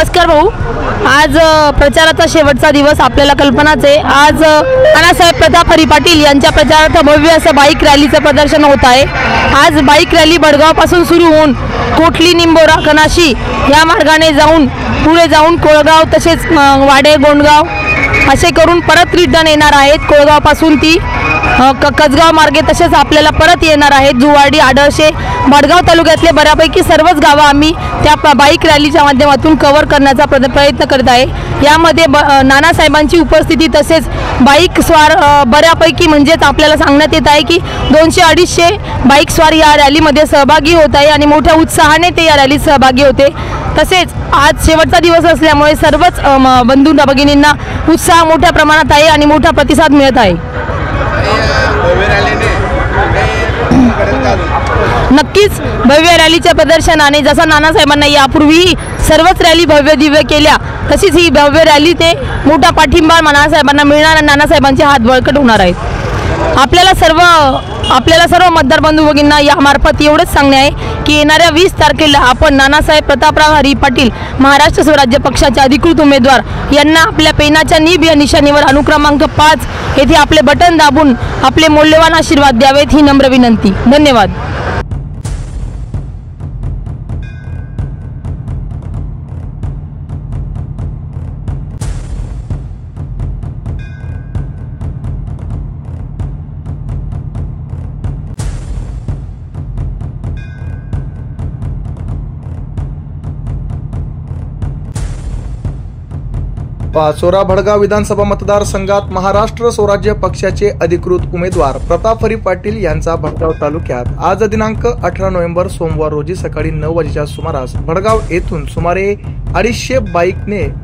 नमस्कार भाऊ. आज प्रचाराचा शेवटचा दिवस, आपल्याला कल्पनाच आहे. आज नानासाहेब प्रताप हरी पाटील यांच्या प्रचारार्थ भव्य असं बाईक रॅलीचं प्रदर्शन होत आहे. आज बाईक रॅली बडगावपासून सुरू होऊन कोठली, निंबोरा, कनाशी या मार्गाने जाऊन पुढे जाऊन कोळगाव, तसेच वाडे, गोंडगाव असे करून परत रिटर्न येणार आहेत. कोळगावपासून ती कसगाव मार्गे तसेच आपल्याला परत येणार आहेत. जुवाडी, आडळशे, बडगाव तालुक्यातले बऱ्यापैकी सर्वच गावं आम्ही त्या बाईक रॅलीच्या माध्यमातून कव्हर करण्याचा प्रयत्न करत आहे. यामध्ये नानासाहेबांची उपस्थिती तसेच बाईक स्वार बऱ्यापैकी म्हणजेच आपल्याला सांगण्यात येत आहे की 200-250 बाईक स्वार या रॅलीमध्ये सहभागी होत आहे आणि मोठ्या उत्साहाने ते या रॅलीत सहभागी होते. तसेच आज शेवटचा दिवस असल्यामुळे सर्वच बंधू भगिनींना उत्साह मोठ्या प्रमाणात आहे आणि मोठा प्रतिसाद मिळत आहे. नक्कीच भव्य रॅलीच्या प्रदर्शनाने जसा नानासाहेबांना यापूर्वी सर्वच रॅली भव्य दिव्य केल्या, तशीच ही भव्य रॅली ते मोठा पाठिंबा नानासाहेबांना मिळणार आणि नानासाहेबांचे हात बळकट होणार आहेत. आपल्याला सर्व मतदार बंधू भगिनींना यामार्फत एवढंच सांगणे आहे की येणाऱ्या 20 तारखेला आपण नानासाहेब प्रतापराव हरी पाटील महाराष्ट्र स्वराज्य पक्षाचे अधिकृत उमेदवार यांना आपल्या पेनाच्या निब या निशाणीवर अनुक्रमांक 5 येथे आपले बटन दाबून आपले मौल्यवान आशीर्वाद द्यावेत ही नम्र विनंती. धन्यवाद. पाचोरा भडगाव विधानसभा मतदारसंघात महाराष्ट्र स्वराज्य पक्षाचे अधिकृत उमेदवार प्रताप हरी पाटील यांचा भडगाव तालुक्यात आज दिनांक 18 नोव्हेंबर सोमवार रोजी सकाळी 9 वाजेच्या सुमारास भडगाव येथून सुमारे 250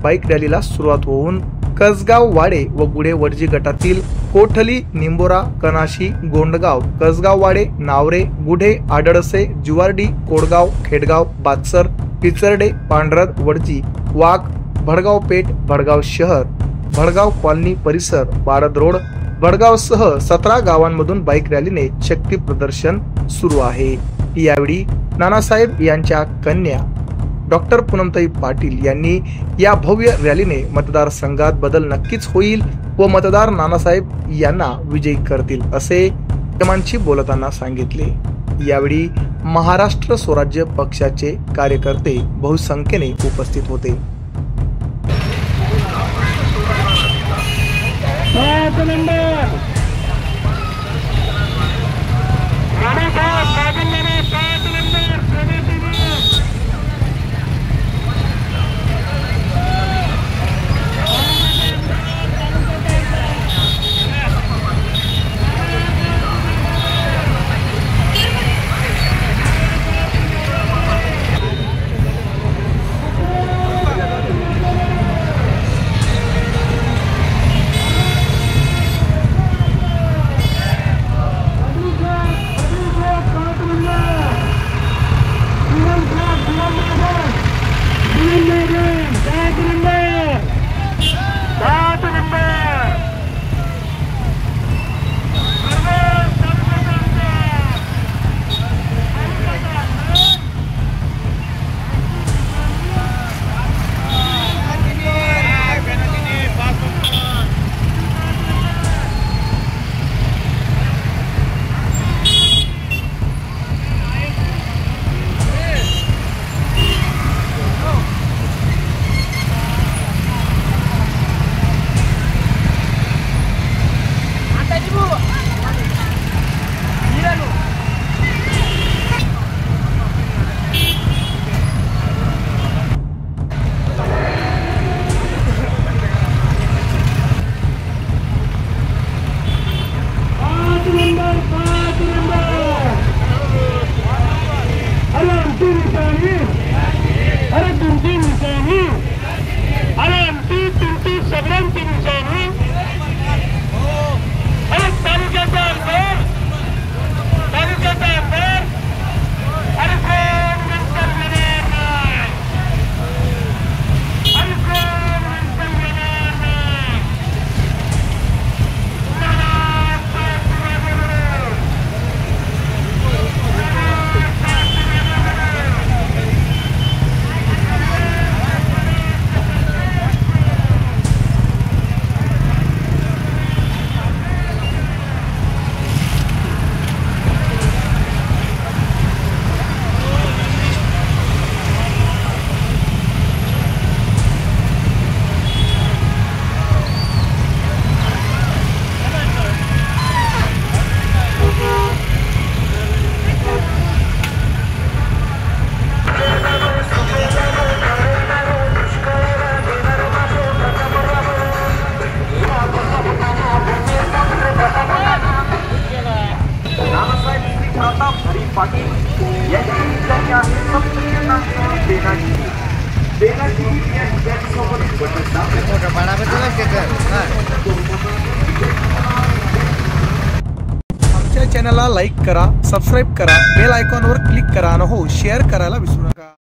बाईक रॅलीला सुरुवात होऊन कसगाव, वाडे व गुढे वडजी गटातील कोठली, निंबोरा, कनाशी, गोंडगाव, कसगाव, वाडे, नावरे, गुढे, आडळसे, जुवार्डी, कोडगाव, खेडगाव, बादसर, पिचर्डे, पांढरद, वडजी, वाघ, भडगाव पेठ, भडगाव शहर, भडगाव कॉलनी परिसर, बारद रोड, भडगावसह 17 गावांमधून बाईक रॅलीने शक्ती प्रदर्शन सुरू आहे. यावेळी नानासाहेब यांच्या कन्या डॉक्टर पूनमताई पाटील यांनी या भव्य रॅलीने मतदारसंघात बदल नक्कीच होईल व मतदार नानासाहेब यांना विजयी करतील असे माध्यमांशी बोलताना सांगितले. यावेळी महाराष्ट्र स्वराज्य पक्षाचे कार्यकर्ते बहुसंख्येने उपस्थित होते. आमच्या चॅनलला लाईक करा, सबस्क्राईब करा, बेल आयकॉनवर क्लिक करा आणि हो शेअर करायला विसरू नका.